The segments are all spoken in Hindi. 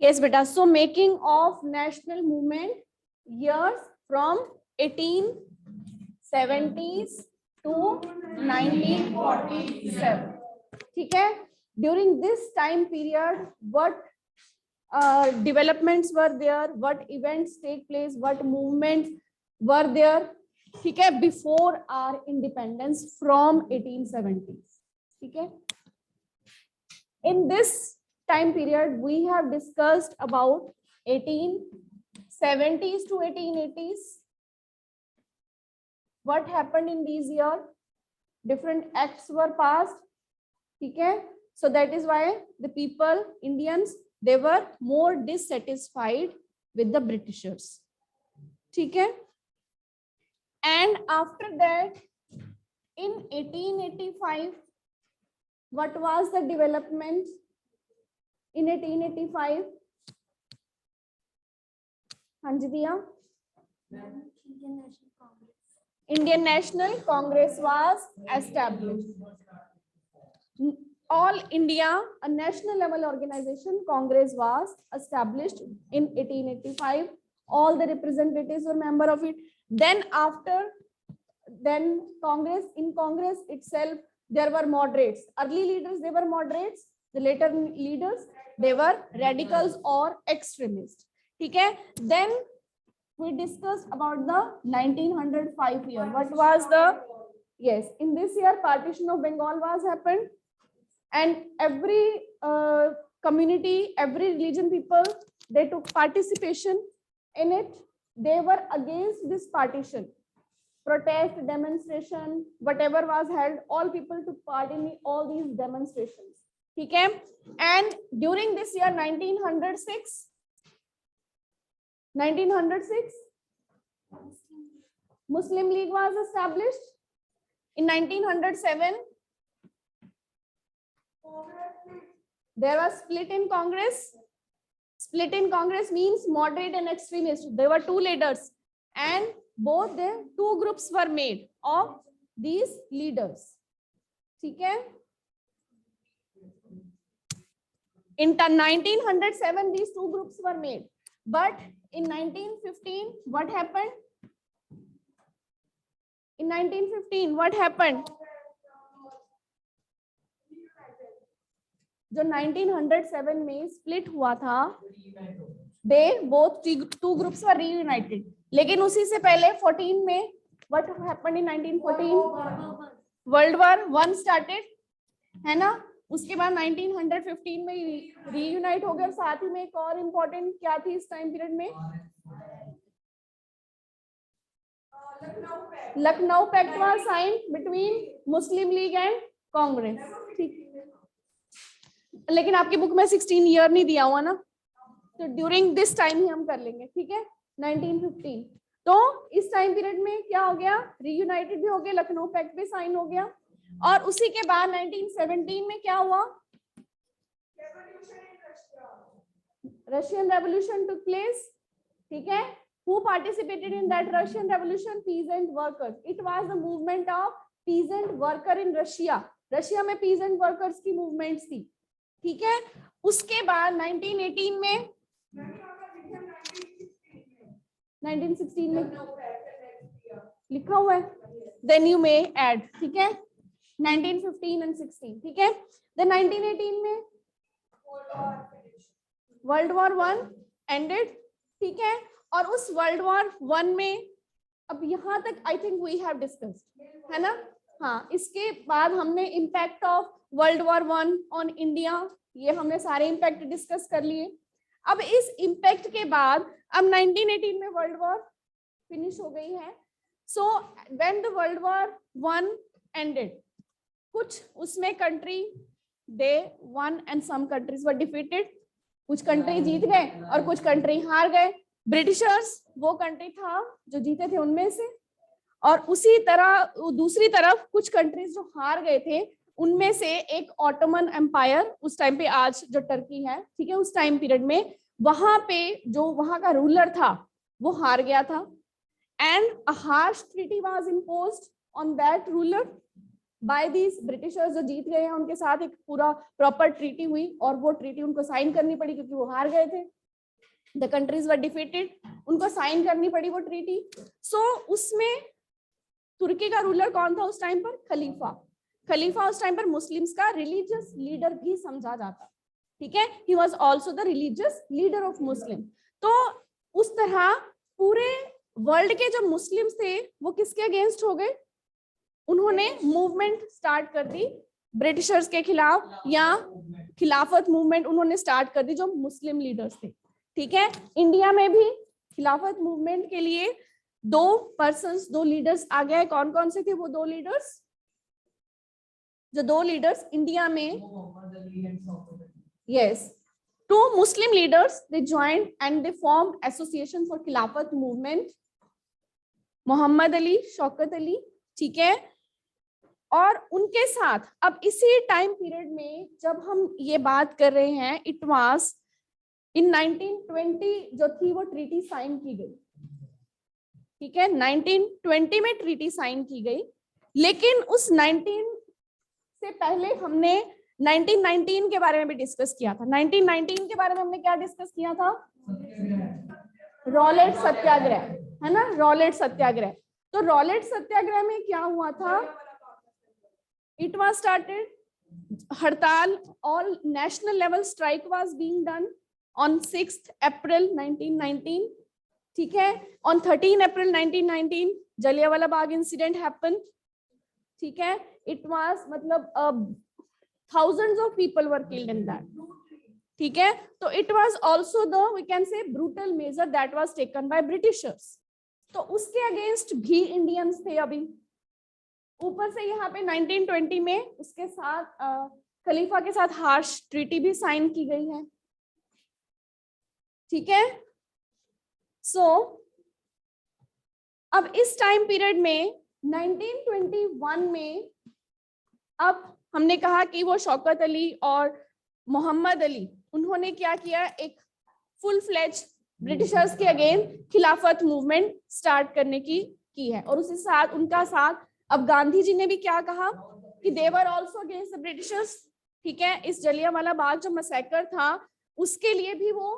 Yes beta, so making of national movement years from 1870s to 1947. ठीक है, during this time period what developments were there, what events take place, what movements were there, ठीक है, before our independence from 1870s. ठीक है, in this time period we have discussed about 1870s to 1880s. What happened in these years? Different acts were passed. ठीक है, so that is why the people, Indians, they were more dissatisfied with the Britishers. ठीक है, and after that in 1885 what was the development in 1885? हाँ जी दिया, Indian National Congress was established. All India, a national level organization, Congress was established in 1885. All the representatives were member of it. Then Congress, in Congress itself, there were moderates. Early leaders, they were moderates. The later leaders, they were radicals or extremists. ठीक है, then we discussed about the 1905 year. What was the, yes, in this year partition of Bengal was happened, and every community, every religion people, they took participation in it. They were against this partition. Protest, demonstration, whatever was held, all people took part in all these demonstrations. ठीक है, and during this year 1906 Muslim League was established. In 1907 there was split in Congress. Split in Congress means moderate and extremist. There were two leaders, and both the two groups were made of these leaders. ठीक है, in 1907 these two groups were made, but in 1915 what happened? In 1915 what happened? जो 1907 में split हुआ था, they both two groups were reunited. लेकिन उसी से पहले 14 में what happened in 1914? World War I started, है ना? उसके बाद 1915 में reunite हो गया, और साथ ही में एक और important क्या थी इस time period में? Lucknow pact was signed between Muslim League and Congress. ठीक, लेकिन आपकी बुक में 16 ईयर नहीं दिया हुआ ना, तो ड्यूरिंग दिस टाइम ही हम कर लेंगे. ठीक है, 1915. तो इस टाइम पीरियड में क्या हो गया? रीयूनाइटेड भी हो गया, लखनऊ पैक्ट भी साइन हो गया, और उसी के बाद 1917 में क्या हुआ? Russian revolution took place. ठीक है, who participated in that Russian revolution? Peasant workers. It was the movement of peasant worker in Russia. Russia में peasant workers की movements थी. ठीक है, उसके बाद 1918 में 1916 में लिखा हुआ है, then you may add. ठीक है, 1915 and 16. ठीक है, then 1918 में World War I ended. ठीक है, और उस World War I में अब यहाँ तक I think we have discussed, है ना? हाँ, इसके बाद हमने impact of World War I on India, ये हमने सारे impact डिस्कस कर लिए. अब इस impact के बाद अब 1918 में World War फिनिश हो गई है. So when the World War I ended, कुछ उसमें country they won and some countries were defeated. कुछ कंट्री जीत गए और कुछ कंट्री हार गए. ब्रिटिशर्स वो कंट्री था जो जीते थे उनमें से, और उसी तरह दूसरी तरफ कुछ कंट्रीज जो हार गए थे उनमें से एक ऑटोमन एम्पायर, उस टाइम पे आज जो टर्की है, ठीक है, उस टाइम पीरियड में वहां पे जो वहां का रूलर था वो हार गया था, and a harsh treaty was imposed on that ruler. By these Britishers, जो जीत गए हैं उनके साथ एक पूरा प्रॉपर ट्रीटी हुई और वो ट्रीटी उनको साइन करनी पड़ी क्योंकि वो हार गए थे, द कंट्रीज वर डिफीटेड, उनको साइन करनी पड़ी वो ट्रीटी। सो उसमें तुर्की का रूलर कौन था उस टाइम पर? खलीफा। खलीफा उस टाइम पर मुस्लिम्स का रिलीजियस लीडर भी समझा जाता, ठीक है, he was also the religious leader of Muslim. तो उस तरह पूरे वर्ल्ड के जो मुस्लिम्स थे वो किसके अगेंस्ट हो गए? उन्होंने मूवमेंट स्टार्ट कर दी ब्रिटिशर्स के खिलाफ, या खिलाफत मूवमेंट उन्होंने स्टार्ट कर दी जो मुस्लिम लीडर्स थे, ठीक है। इंडिया में भी खिलाफत मूवमेंट के लिए दो लीडर्स आ गए। कौन कौन से थे वो दो लीडर्स? जो दो लीडर्स इंडिया में, yes, two Muslim leaders, they joined and they formed association for Khilafat movement, Mohammad Ali, Shaukat Ali, ठीक है। और उनके साथ अब इसी टाइम पीरियड में जब हम ये बात कर रहे हैं, इट वाज इन 1920 जो थी वो ट्रीटी साइन की गई, ठीक है, 1920 में ट्रीटी साइन की गई। लेकिन उस 19 से पहले हमने 1919 के बारे में भी डिस्कस किया था। 1919 के बारे में हमने क्या डिस्कस किया था? रॉलेट सत्याग्रह, है ना, रॉलेट सत्याग्रह। तो रॉलेट सत्याग्रह में क्या हुआ था? इट वाज स्टार्टेड, हड़ताल, all national level strike was being done on 6 अप्रैल 1919, ठीक है। On 13 April 1919 Jallianwala Bagh incident happened, ठीक है। इट वाज मतलब thousands of people were killed in that, ठीक है। तो it was also the, we can say, brutal measure that was taken by Britishers। तो उसके अगेंस्ट भी इंडियंस थे। अभी ऊपर से यहाँ पे 1920 में उसके साथ खलीफा के साथ हार्श ट्रीटी भी साइन की गई है, ठीक है। सो अब इस टाइम पीरियड में 1921 में, अब हमने कहा कि वो शौकत अली और मोहम्मद अली, उन्होंने क्या किया, एक फुल फ्लेज ब्रिटिशर्स के अगेंस्ट खिलाफत मूवमेंट स्टार्ट करने की है। और उसी साथ उनका साथ अब गांधी जी ने भी क्या कहा कि they were also against the Britishers, ठीक है। इस जलियांवाला बाग जो मैसेकर था उसके लिए भी वो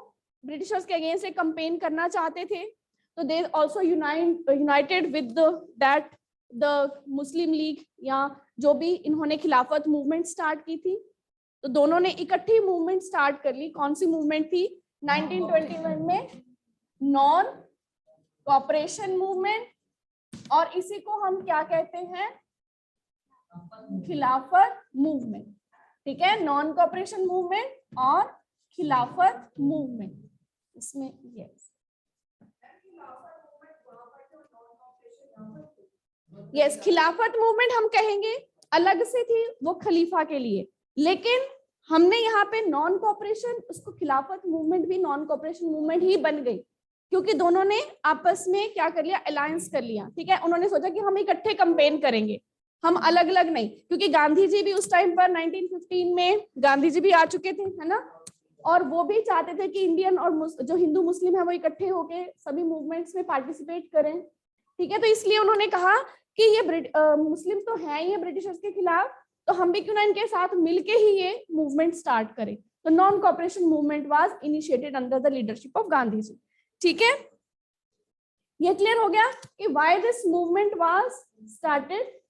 ब्रिटिशर्स के अगेंस्ट एक कैंपेन करना चाहते थे। तो they also United with that the Muslim league, या जो भी इन्होंने खिलाफत मूवमेंट स्टार्ट की थी। तो दोनों ने इकट्ठी मूवमेंट स्टार्ट कर ली। कौन सी मूवमेंट थी? 1921 में नॉन कॉपरेशन मूवमेंट, और इसी को हम क्या कहते हैं? खिलाफत मूवमेंट, ठीक है। नॉन कॉपरेशन मूवमेंट और खिलाफत मूवमेंट, इसमें यस यस खिलाफत मूवमेंट हम कहेंगे अलग से थी वो खलीफा के लिए, लेकिन हमने यहाँ पे नॉन कॉपरेशन, उसको खिलाफत मूवमेंट भी नॉन कॉपरेशन मूवमेंट ही बन गई क्योंकि दोनों ने आपस में क्या कर लिया, अलायंस कर लिया, ठीक है। उन्होंने सोचा कि हम इकट्ठे कैंपेन करेंगे, हम अलग अलग नहीं, क्योंकि गांधी जी भी उस टाइम पर 1915 में गांधी जी भी आ चुके थे, है ना, और वो भी चाहते थे कि इंडियन और जो हिंदू मुस्लिम है वो इकट्ठे होके सभी मूवमेंट्स में पार्टिसिपेट करें, ठीक है। तो इसलिए उन्होंने कहा कि ये मुस्लिम तो है ही ब्रिटिशर्स के खिलाफ, तो हम भी क्यों ना इनके साथ मिलके ही ये मूवमेंट स्टार्ट करें। तो non cooperation movement was initiated under the leadership of Gandhi ji, ठीक है। ये क्लियर हो गया कि why this movement was started.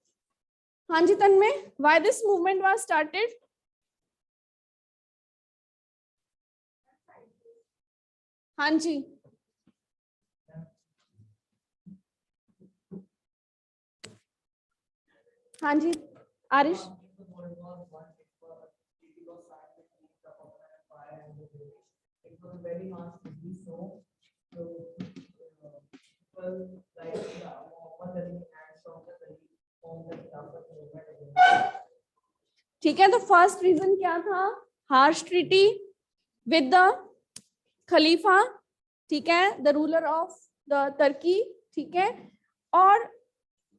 हाँ जी Tanmay, why this movement was started? हाँ जी, हाँ जी आरिश। ठीक है, तो फर्स्ट रीजन क्या था? हार्श ट्रीटी विद द खलीफा, ठीक है, the ruler of the Turkey, ठीक है। और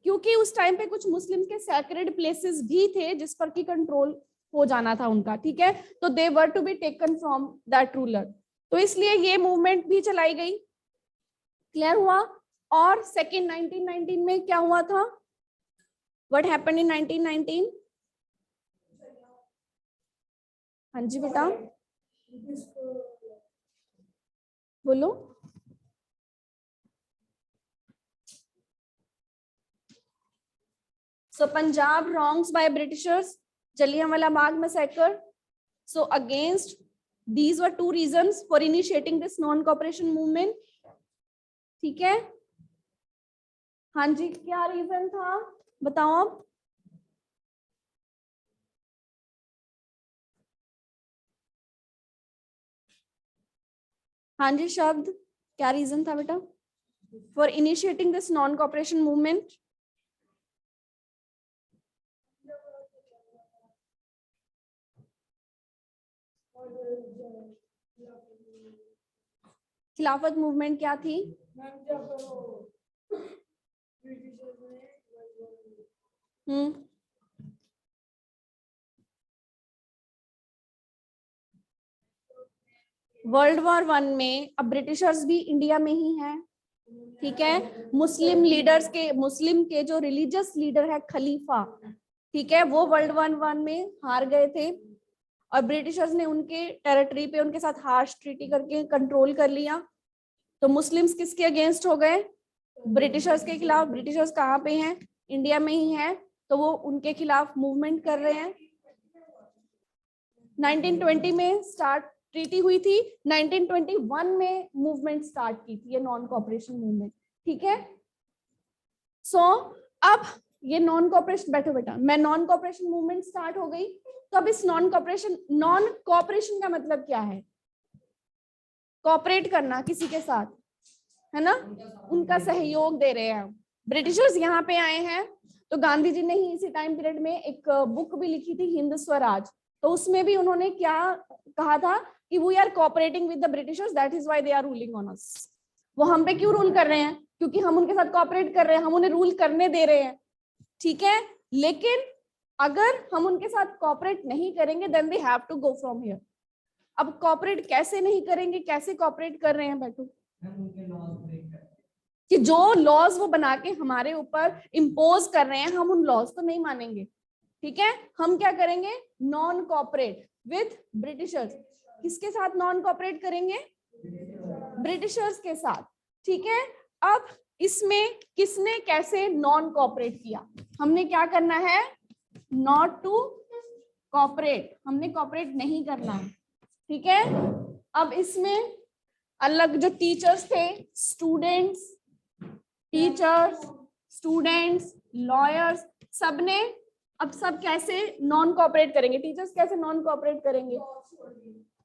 क्योंकि उस टाइम पे कुछ मुस्लिम के सैक्रेड प्लेसेस भी थे जिस पर की कंट्रोल हो जाना था उनका, ठीक है, तो they were to be taken from that ruler, तो इसलिए ये मूवमेंट भी चलाई गई। क्लियर हुआ? और सेकेंड 1919 में क्या हुआ था? What happened in 1919? हाँ जी बेटा बोलो। So Punjab wrongs by Britishers, Jallianwala Bagh massacre. So against these were two reasons for initiating this non-cooperation movement. ठीक है, हाँ जी क्या रीजन था बताओ आप। हाँ जी शब्द, क्या रीजन था बेटा for initiating this non cooperation movement? खिलाफत मूवमेंट क्या थी? वर्ल्ड वॉर 1 में अब ब्रिटिशर्स भी इंडिया में ही हैं, ठीक है। मुस्लिम के जो रिलीजियस लीडर है खलीफा, ठीक है, वो वर्ल्ड वॉर 1 में हार गए थे और ब्रिटिशर्स ने उनके टेरिटरी पे उनके साथ हार्श ट्रीटी करके कंट्रोल कर लिया। तो मुस्लिम्स किसके अगेंस्ट हो गए? ब्रिटिशर्स के खिलाफ। ब्रिटिशर्स कहाँ पे हैं? इंडिया में ही है, तो वो उनके खिलाफ मूवमेंट कर रहे हैं। 1920 में स्टार्ट ट्रीटी हुई थी, 1921 में मूवमेंट स्टार्ट की थी ये नॉन कॉपरेशन मूवमेंट, ठीक है। सो अब ये नॉन कॉपरेशन, बैठो बेटा, मैं नॉन कॉपरेशन मूवमेंट स्टार्ट हो गई, तो अब इस नॉन कॉपरेशन का मतलब क्या है? कॉपरेट करना किसी के साथ, है ना, उनका सहयोग दे रहे हैं। ब्रिटिशर्स यहाँ पे आए हैं, तो गांधी जी ने ही इसी टाइम पीरियड में एक बुक भी लिखी थी हिंद स्वराज, तो उसमें भी उन्होंने क्या कहा था कि we are cooperating with the Britishers, that is why they are ruling on us. वो हम पे क्यों रूल कर रहे हैं? क्योंकि हम उनके साथ कोऑपरेट कर रहे हैं, हम उन्हें रूल करने दे रहे हैं, ठीक है। लेकिन अगर हम उनके साथ कोऑपरेट नहीं करेंगे then they have to go from here. अब कोऑपरेट कैसे नहीं करेंगे, कैसे कोऑपरेट कर रहे हैं बैठो? कि जो लॉज वो बना के हमारे ऊपर इम्पोज कर रहे हैं, हम उन लॉज को नहीं मानेंगे, ठीक है। हम क्या करेंगे? Non cooperate with Britishers. किसके साथ नॉन कोऑपरेट करेंगे? ब्रिटिशर्स के साथ, ठीक है। अब इसमें किसने कैसे नॉन कोऑपरेट किया? हमने क्या करना है? नॉट टू कोऑपरेट, हमने कोऑपरेट नहीं करना है, ठीक है। अब इसमें अलग जो टीचर्स थे, स्टूडेंट्स, लॉयर्स, सबने अब सब कैसे नॉन कोऑपरेट करेंगे? टीचर्स कैसे नॉन कोऑपरेट करेंगे?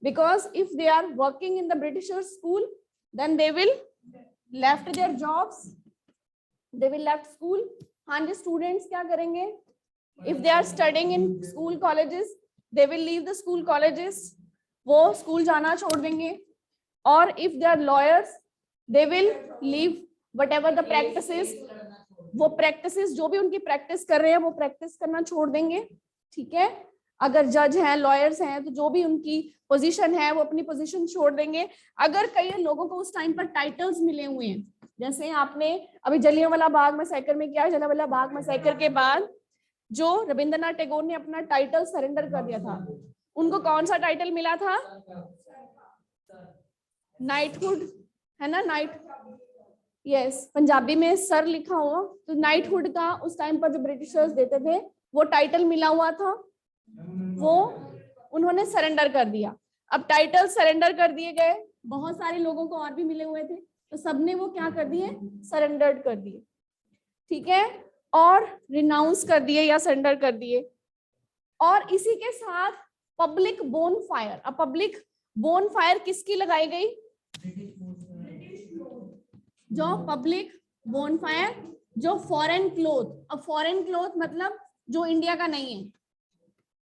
Because if they are working in the Britishers school then they will left their jobs, they will left school. हाँ जी, स्टूडेंट्स क्या करेंगे? If they are studying in school colleges they will leave the school colleges, वो स्कूल जाना छोड़ देंगे। और if they are lawyers they will leave whatever the practices, वो प्रैक्टिसेस जो भी उनकी प्रैक्टिस कर रहे हैं वो प्रैक्टिस करना छोड़ देंगे, ठीक है। अगर जज हैं, लॉयर्स हैं, तो जो भी उनकी पोजीशन है वो अपनी पोजीशन छोड़ देंगे। अगर कई लोगों को उस टाइम पर टाइटल्स मिले हुए हैं, जैसे आपने अभी जलियांवाला बाग मैसेकर में क्या, जलियांवाला बाग मैसेकर के बाद जो रविंद्रनाथ टैगोर ने अपना टाइटल सरेंडर कर दिया था, उनको कौन सा टाइटल मिला था? नाइटहुड, है ना, नाइट, यस, पंजाबी में सर लिखा हुआ, तो नाइटहुड का उस टाइम पर जो ब्रिटिशर्स देते थे वो टाइटल मिला हुआ था, वो उन्होंने सरेंडर कर दिया। अब टाइटल सरेंडर कर दिए गए, बहुत सारे लोगों को और भी मिले हुए थे, तो सबने वो क्या कर दिए? सरेंडर कर दिए, ठीक है, और रिनाउंस कर दिए या सरेंडर कर दिए। और इसी के साथ पब्लिक बोन फायर, अब पब्लिक बोन फायर किसकी लगाई गई? जो पब्लिक बोन फायर, जो फॉरेन क्लोथ, अब फॉरेन क्लोथ मतलब जो इंडिया का नहीं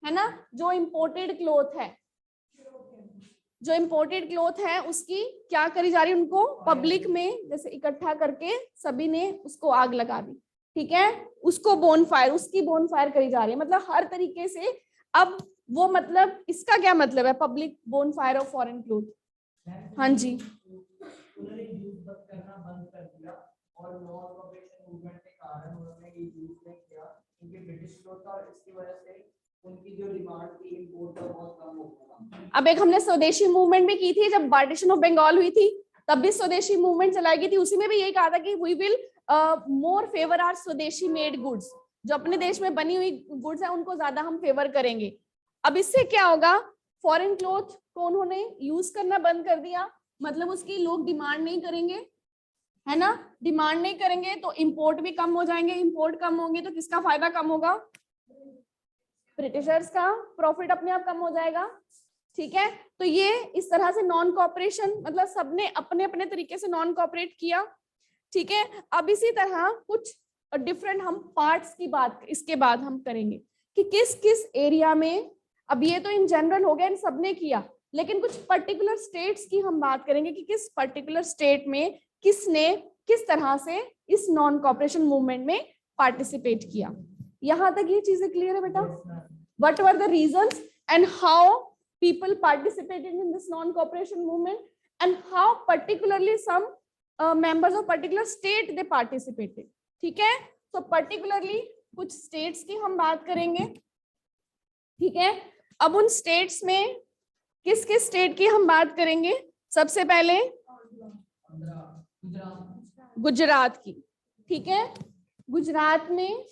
है ना, जो इम्पोर्टेड क्लोथ है, जो इम्पोर्टेड क्लोथ है उसकी क्या करी जा रही है? उनको पब्लिक में जैसे इकट्ठा करके सभी ने उसको आग लगा दी, ठीक है, उसको बोन फायर, उसकी बोन फायर करी जा रही है, मतलब हर तरीके से। अब वो मतलब इसका क्या मतलब है public bone fire of foreign cloth? हाँ जी, करना बंद कर दिया और नॉन कॉपरेशन मूवमेंट के कारण उन्होंने ये यूज नहीं किया क्योंकि ब्रिटिश लोग था, इसकी वजह से उनकी जो डिमांड थी इम्पोर्ट का बहुत कम हो गया। अब एक हमने स्वदेशी मूवमेंट भी की थी, जब पार्टीशन ऑफ बंगाल हुई थी तब भी स्वदेशी मूवमेंट चलाई गई थी, उसी में भी यही कहा था कि we will more favour are swadeshi made goods, जो अपने देश में बनी हुई गुड्स है उनको ज्यादा हम फेवर करेंगे। अब इससे क्या होगा, फॉरेन क्लॉथ को उन्होंने यूज करना बंद कर दिया, मतलब उसकी लोग डिमांड नहीं करेंगे, है ना, डिमांड नहीं करेंगे तो इंपोर्ट भी कम हो जाएंगे, इंपोर्ट कम होंगे तो किसका फायदा कम होगा, ब्रिटिशर्स का प्रॉफिट अपने आप कम हो जाएगा। ठीक है, तो ये इस तरह से नॉन कॉपरेशन, मतलब सबने अपने अपने तरीके से नॉन कॉपरेट किया। ठीक है, अब इसी तरह कुछ डिफरेंट हम पार्ट्स की बात इसके बाद हम करेंगे कि किस किस एरिया में, अब ये तो इन जनरल हो गया, इन सबने किया, लेकिन कुछ पर्टिकुलर स्टेट्स की हम बात करेंगे कि किस पर्टिकुलर स्टेट में किसने किस तरह से इस नॉन कॉपरेशन मूवमेंट में पार्टिसिपेट किया। यहां तक ये चीजें क्लियर है बेटा? What were the reasons and how people participated in this non-cooperation movement and how particularly some members of particular state they participated. ठीक है, तो particularly कुछ states की हम बात करेंगे। ठीक है, अब उन states में किस किस state की हम बात करेंगे? सबसे पहले गुजरात की। ठीक है, गुजरात में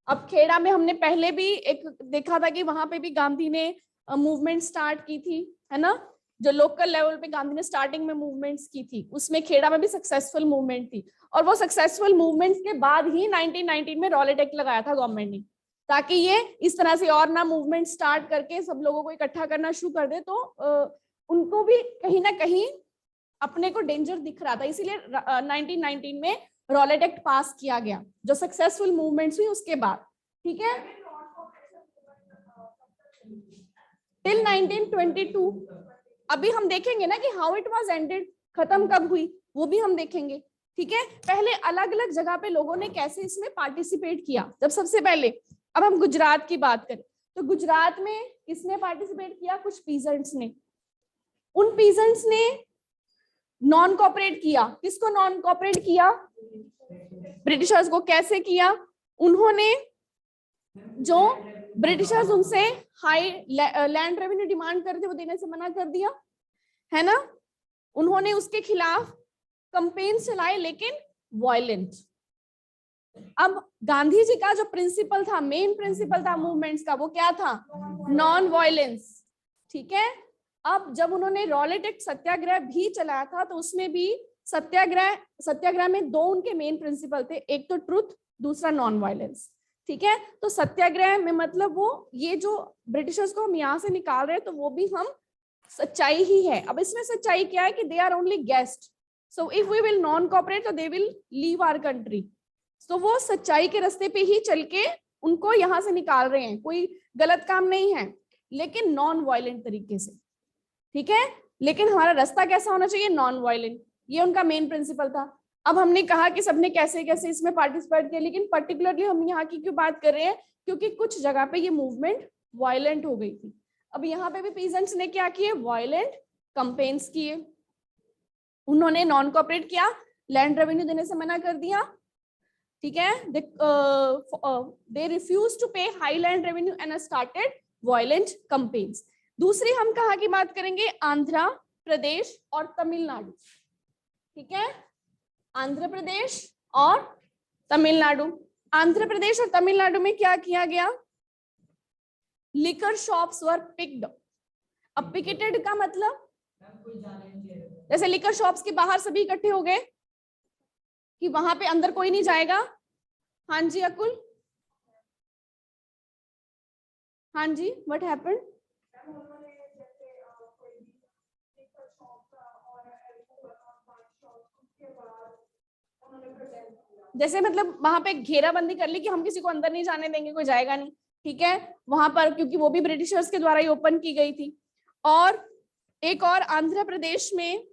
अब खेड़ा में हमने पहले भी एक देखा था कि वहां पे भी गांधी ने मूवमेंट स्टार्ट की थी, है ना, जो लोकल लेवल पे गांधी ने स्टार्टिंग में मूवमेंट्स की थी, उसमें खेड़ा में भी सक्सेसफुल मूवमेंट थी, और वो सक्सेसफुल मूवमेंट्स के बाद ही 1919 में रॉलेट एक्ट लगाया था गवर्नमेंट ने, ताकि ये इस तरह से और ना मूवमेंट स्टार्ट करके सब लोगों को इकट्ठा करना शुरू कर दे, तो उनको भी कहीं ना कहीं अपने को डेंजर दिख रहा था, इसीलिए 1919 में रॉलेट एक्ट पास किया गया, जो सक्सेसफुल मूवमेंट्स हुई उसके बाद। ठीक है, टिल 1922 अभी हम देखेंगे ना कि हाउ इट वाज एंडेड, खत्म कब हुई वो भी हम देखेंगे। ठीक है, पहले अलग अलग जगह पे लोगों ने कैसे इसमें पार्टिसिपेट किया। जब सबसे पहले अब हम गुजरात की बात करें तो गुजरात में किसने पार्टिसिपेट किया? कुछ पीजेंट्स ने। उन पीजेंट्स ने नॉन कॉपरेट किया। किसको नॉन कॉपरेट किया? ब्रिटिशर्स को। कैसे किया? उन्होंने जो ब्रिटिशर्स उनसे हाई लैंड रेवेन्यू डिमांड कर रहे थे वो देने से मना कर दिया, है ना, उन्होंने उसके खिलाफ कैंपेन चलाए, लेकिन वायलेंट। अब गांधी जी का जो प्रिंसिपल था, मेन प्रिंसिपल था मूवमेंट्स का, वो क्या था? Non violence. ठीक है, अब जब उन्होंने रॉलेट एक्ट सत्याग्रह भी चलाया था तो उसमें भी सत्याग्रह में दो उनके मेन प्रिंसिपल थे, एक तो ट्रुथ, दूसरा नॉन वायलेंस। ठीक है, तो सत्याग्रह में मतलब वो ये जो ब्रिटिशर्स को हम यहाँ से निकाल रहे हैं तो वो भी हम सच्चाई ही है। अब इसमें सच्चाई क्या है कि they are only guest, so if we will non cooperate तो they will leave our country. तो वो सच्चाई के रास्ते पे ही चल के उनको यहाँ से निकाल रहे हैं, कोई गलत काम नहीं है, लेकिन नॉन वायलेंट तरीके से। ठीक है, लेकिन हमारा रास्ता कैसा होना चाहिए? Non violent. ये उनका मेन प्रिंसिपल था। अब हमने कहा कि सबने कैसे कैसे इसमें पार्टिसिपेट किया, लेकिन पर्टिकुलरली हम यहाँ की क्यों बात कर रहे हैं? क्योंकि कुछ जगह पे ये मूवमेंट वायलेंट हो गई थी। अब यहाँ पे भी पीजेंट्स ने क्या किए? वायलेंट कैंपेन्स किए, उन्होंने नॉन कॉपरेट किया, लैंड रेवेन्यू देने से मना कर दिया। ठीक है, दे रिफ्यूज टू पे high land revenue and started violent campaigns. दूसरी हम कहाँ की बात करेंगे? आंध्र प्रदेश और तमिलनाडु। ठीक है, आंध्र प्रदेश और तमिलनाडु। आंध्र प्रदेश और तमिलनाडु में क्या किया गया? लिकर शॉप्स वर पिक्ड। अब पिकेटेड का मतलब जैसे लिकर शॉप्स के बाहर सभी इकट्ठे हो गए कि वहां पे अंदर कोई नहीं जाएगा। हाँ जी अकुल, हाँ जी, व्हाट हैपेंड? जैसे मतलब वहां पे घेराबंदी कर ली कि हम किसी को अंदर नहीं जाने देंगे, कोई जाएगा नहीं। ठीक है, वहां पर क्योंकि वो भी ब्रिटिशर्स के द्वारा ही ओपन की गई थी। और एक और आंध्र प्रदेश में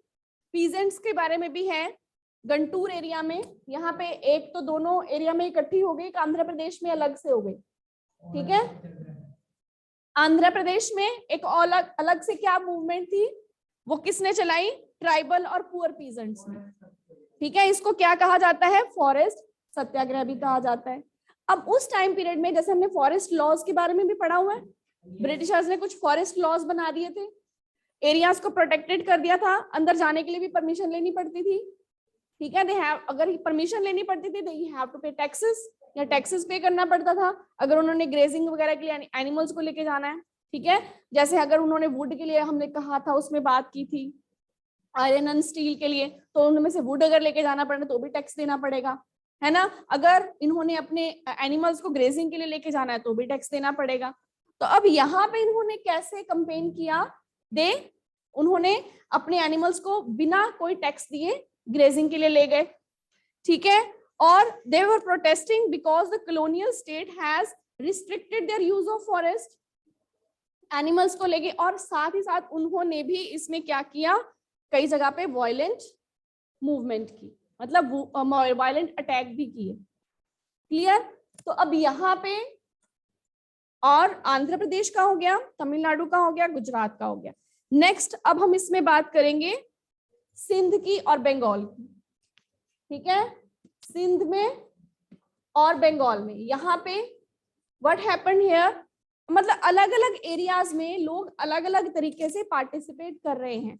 पीजेंट्स के बारे में भी है, गंटूर एरिया में। यहाँ पे एक तो दोनों एरिया में इकट्ठी हो गई, आंध्र प्रदेश में अलग से हो गई। ठीक है, आंध्र प्रदेश में एक अलग अलग से क्या मूवमेंट थी, वो किसने चलाई? ट्राइबल और पुअर पीजेंट्स ने। ठीक है, इसको क्या कहा जाता है? फॉरेस्ट सत्याग्रह भी कहा जाता है। अब उस टाइम पीरियड में जैसे हमने फॉरेस्ट लॉज के बारे में भी पढ़ा हुआ है, ब्रिटिशर्स ने कुछ फॉरेस्ट लॉज बना दिए थे, एरियाज को प्रोटेक्टेड कर दिया था, अंदर जाने के लिए भी परमिशन लेनी पड़ती थी, ठीक है। दे हैव, अगर परमिशन लेनी पड़ती थी, दे हैव टू पे टैक्सेस, या टैक्सेस पे करना पड़ता था अगर उन्होंने ग्रेजिंग वगैरह के लिए एनिमल्स को लेके जाना है, ठीक है। जैसे अगर उन्होंने वुड के लिए, हमने कहा था उसमें बात की थी, आयरन एंड स्टील के लिए, तो उनमें से वुड अगर लेके जाना पड़े तो भी टैक्स देना पड़ेगा, है ना। अगर इन्होंने अपने एनिमल्स को ग्रेजिंग के लिए लेके जाना है तो भी टैक्स देना पड़ेगा। तो अब यहाँ पे इन्होंने कैसे कंपेन किया, उन्होंने अपने एनिमल्स को बिना कोई टैक्स दिए ग्रेजिंग के लिए ले गए, ठीक है। और they were protesting because the colonial state has restricted their use of forest, animals को लेके। और साथ ही साथ उन्होंने भी इसमें क्या किया, कई जगह पे वायलेंट मूवमेंट की, मतलब वायलेंट अटैक भी किए, क्लियर। तो अब यहाँ पे और आंध्र प्रदेश का हो गया, तमिलनाडु का हो गया, गुजरात का हो गया। नेक्स्ट अब हम इसमें बात करेंगे सिंध की और बंगाल की, ठीक है। सिंध में और बंगाल में यहाँ पे व्हाट हैपेंड हियर, मतलब अलग अलग एरियाज में लोग अलग अलग तरीके से पार्टिसिपेट कर रहे हैं,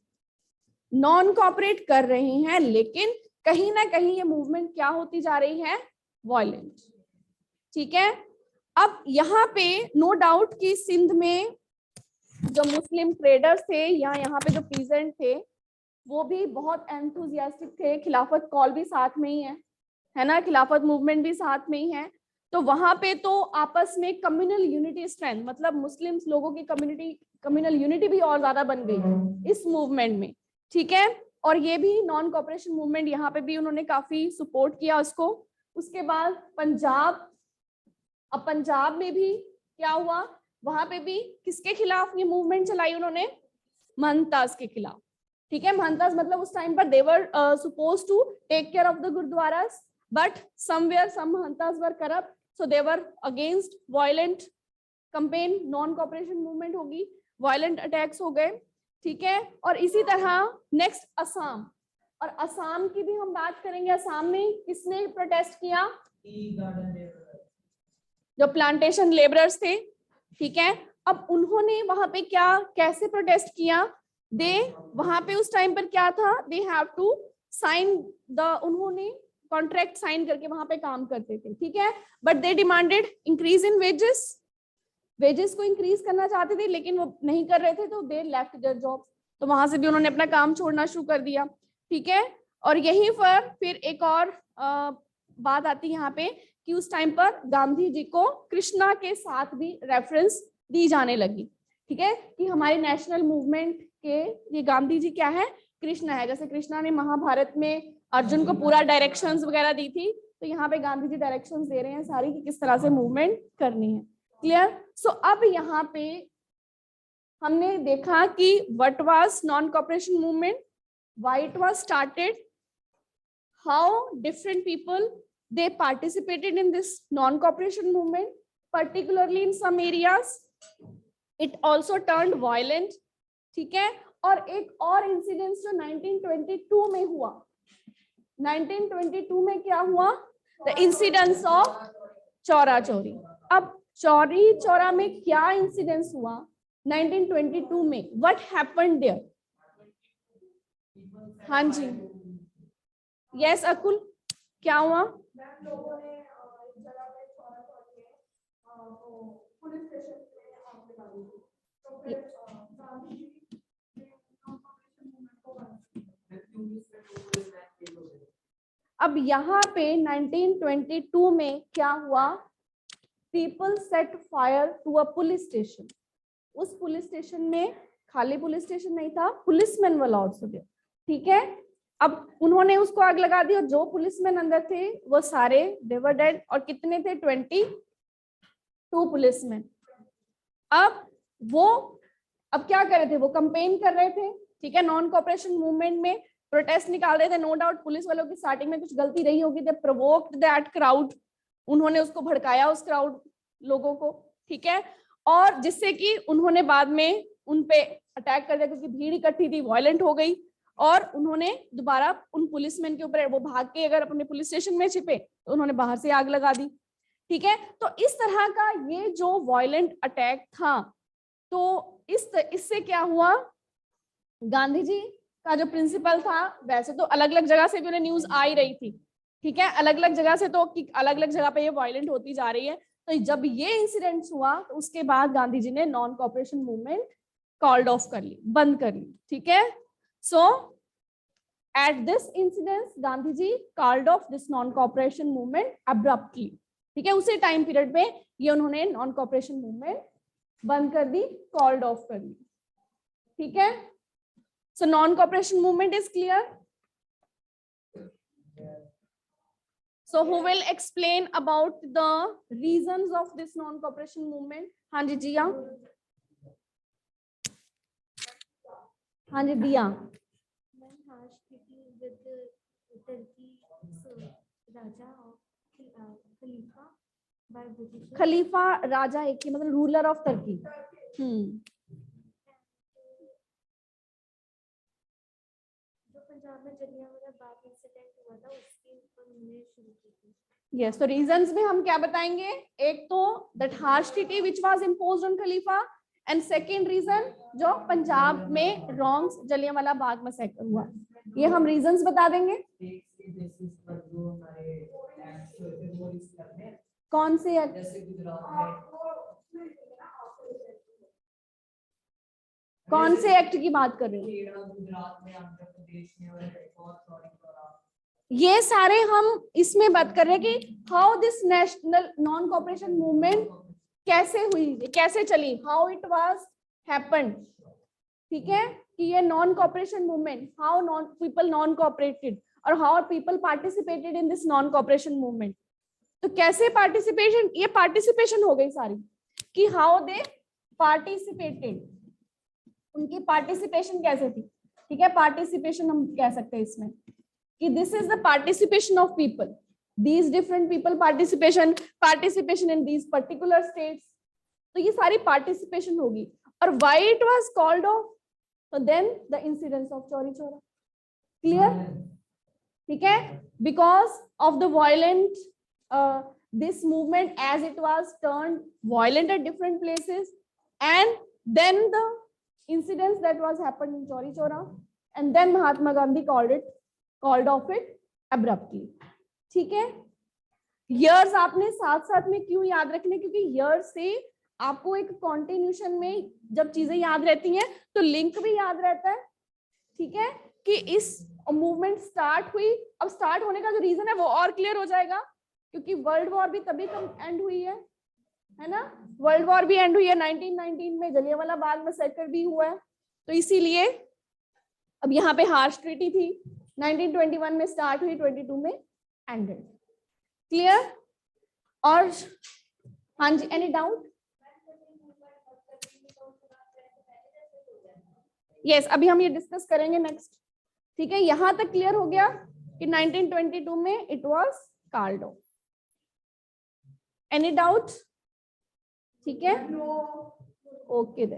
नॉन कोऑपरेट कर रहे हैं, लेकिन कहीं ना कहीं ये मूवमेंट क्या होती जा रही है, वायलेंट, ठीक है। अब यहाँ पे नो डाउट कि सिंध में जो मुस्लिम ट्रेडर्स थे या यहाँ पे जो पीजेंट थे वो भी बहुत एंथुजियास्टिक थे, खिलाफत कॉल भी साथ में ही है ना, खिलाफत मूवमेंट भी साथ में ही है। तो वहां पे तो आपस में कम्युनल यूनिटी स्ट्रेंथ, मतलब मुस्लिम लोगों की कम्युनल यूनिटी भी और ज्यादा बन गई इस मूवमेंट में, ठीक है। और ये भी नॉन कोऑपरेशन मूवमेंट यहाँ पे भी उन्होंने काफी सपोर्ट किया उसको। उसके बाद पंजाब, अब पंजाब में भी क्या हुआ, वहां पे भी किसके खिलाफ ये मूवमेंट चलाई उन्होंने, महंतास के खिलाफ, ठीक है। महंतास मतलब उस टाइम पर they were supposed to take care of the gurdwaras, but somewhere some mahantas were corrupt, so they were against violent campaign, non cooperation movement होगी, वायलेंट अटैक्स हो गए, ठीक है। और इसी तरह नेक्स्ट असम, और असम की भी हम बात करेंगे। असम में किसने प्रोटेस्ट किया, जो प्लांटेशन लेबरर्स थे, ठीक है। अब उन्होंने वहां पे क्या, कैसे प्रोटेस्ट किया, दे वहां पे उस टाइम पर क्या था, they have to sign the, उन्होंने कॉन्ट्रैक्ट साइन करके वहां पे काम करते थे, ठीक है। But they demanded increase in wages, wages को इंक्रीज करना चाहते थे लेकिन वो नहीं कर रहे थे, तो दे लेफ्ट देयर जॉब, तो वहां से भी उन्होंने अपना काम छोड़ना शुरू कर दिया, ठीक है। और यहीं पर फिर एक और बात आती है यहाँ पे कि उस टाइम पर गांधी जी को कृष्णा के साथ भी रेफरेंस दी जाने लगी, ठीक है, कि हमारे नेशनल मूवमेंट के ये गांधी जी क्या है, कृष्णा है। जैसे कृष्णा ने महाभारत में अर्जुन को पूरा डायरेक्शंस वगैरह दी थी, तो यहाँ पे गांधी जी डायरेक्शंस दे रहे हैं सारी कि किस तरह से मूवमेंट करनी है, क्लियर। सो अब यहाँ पे हमने देखा कि what was non cooperation movement, why it was started, how different people they participated in this non-cooperation movement, particularly in some areas. It also turned violent, ठीक है। और एक और इंसिडेंस जो 1922 में हुआ, 1922 में क्या हुआ, the incidence of Chaura Chauri. अब चौरी चौरा में क्या इंसिडेंस हुआ 1922 में, व्हाट हैपेंड देयर, हाँ जी, यस अकुल, क्या हुआ, लोगों ने एक जगह पे चौरा चौरी में पुलिस स्टेशन पे आग लगा दी, तो फिर गांधी जी ने नॉन-कोऑपरेशन मूवमेंट को बंद किया। अब यहाँ पे 1922 में क्या हुआ, people set fire to a police station. उस पुलिस स्टेशन में खाली पुलिस स्टेशन नहीं था, पुलिसमैन वाला आल्सो देयर, ठीक है। अब उन्होंने उसको आग लगा दी और जो पुलिसमैन अंदर थे वो सारे दे वर डेड। और कितने थे, 22 पुलिसमैन। अब वो अब क्या कर रहे थे, वो कंपेन कर रहे थे, ठीक है, नॉन कोऑपरेशन मूवमेंट में प्रोटेस्ट निकाल रहे थे। नो डाउट पुलिस वालों की स्टार्टिंग में कुछ गलती रही होगी, दे प्रोवोक्ड दैट क्राउड, उन्होंने उसको भड़काया उस क्राउड लोगों को, ठीक है। और जिससे कि उन्होंने बाद में उनपे अटैक कर दिया क्योंकि भीड़ इकट्ठी थी, वायलेंट हो गई। और उन्होंने दोबारा उन पुलिसमैन के ऊपर, वो भाग के अगर अपने पुलिस स्टेशन में छिपे तो उन्होंने बाहर से आग लगा दी। ठीक है, तो इस तरह का ये जो वायलेंट अटैक था, तो इससे क्या हुआ, गांधी जी का जो प्रिंसिपल था, वैसे तो अलग अलग जगह से भी उन्हें न्यूज आ ही रही थी, ठीक है, अलग अलग जगह से, तो कि अलग अलग जगह पे ये वायलेंट होती जा रही है। तो जब ये इंसिडेंट हुआ तो उसके बाद गांधी जी ने non cooperation movement called off कर ली, बंद कर ली। ठीक है, so at this incident Gandhi ji called off this non cooperation movement abruptly. ठीक है, उसी टाइम पीरियड पे ये उन्होंने नॉन कॉपरेशन मूवमेंट बंद कर दी, कॉल्ड ऑफ कर दी। ठीक है, so non cooperation movement is clear. So who will explain about the reasons of this non-cooperation movement? हाँ जी जिया, हाँ जी दिया। खलीफा राजा एक ही, मतलब रूलर ऑफ तुर्की। पंजाब में जलियांवाला बाग इंसिडेंट हुआ था, उसके ऊपर उन्होंने शुरू की थी। यस, तो रीजंस में हम क्या बताएंगे, एक तो that harsh treaty which was imposed on Khalifa, and second reason जो पंजाब में रॉन्ग्स जलियांवाला बाग मैसेकर हुआ, ये हम रीजंस बता देंगे। कौन से कौन से एक्ट की बात कर रहे हैं? ये सारे हम इसमें बात कर रहे हैं कि how this national non cooperation movement कैसे हुई, कैसे चली, हाउ इट वाज हैपेंड। ठीक है, कि ये non cooperation movement, how non people non cooperated और how people participated in this non cooperation movement. तो कैसे पार्टिसिपेशन, ये पार्टिसिपेशन हो गई सारी, कि हाउ दे पार्टिसिपेटेड, उनकी पार्टिसिपेशन कैसे थी। ठीक है, पार्टिसिपेशन हम कह सकते हैं इसमें कि this is the participation of people, these different people participation in these particular states. तो ये सारी पार्टिसिपेशन होगी। और why it was called off, तो then the incidents of Chauri Chaura. Clear? ठीक है, because of the violent this movement as it was turned violent at different places, and then the incidents that was happened in Chauri Chaura, and then Mahatma Gandhi called off it abruptly. ठीक है, years आपने साथ साथ में क्यों याद रखने, क्योंकि years से आपको एक कॉन्टिन्यूशन में जब चीजें याद रहती हैं तो लिंक भी याद रहता है। ठीक है, कि इस मूवमेंट स्टार्ट हुई, अब स्टार्ट होने का जो रीजन है वो और क्लियर हो जाएगा, क्योंकि वर्ल्ड वॉर भी तभी एंड हुई है ना, वर्ल्ड वॉर भी एंड हुई है 1919 में, जलियांवाला बाग मैसेकर भी हुआ है, तो इसीलिए अब यहाँ पे हार्श ट्रीटी थी, 1921 में स्टार्ट हुई, 22 में एंडेड। क्लियर? और हाँ जी, एनी डाउट? यस, अभी हम ये डिस्कस करेंगे नेक्स्ट। ठीक है, यहां तक क्लियर हो गया कि 1922 में it was called of. Any doubt? ठीक है, ओके देन।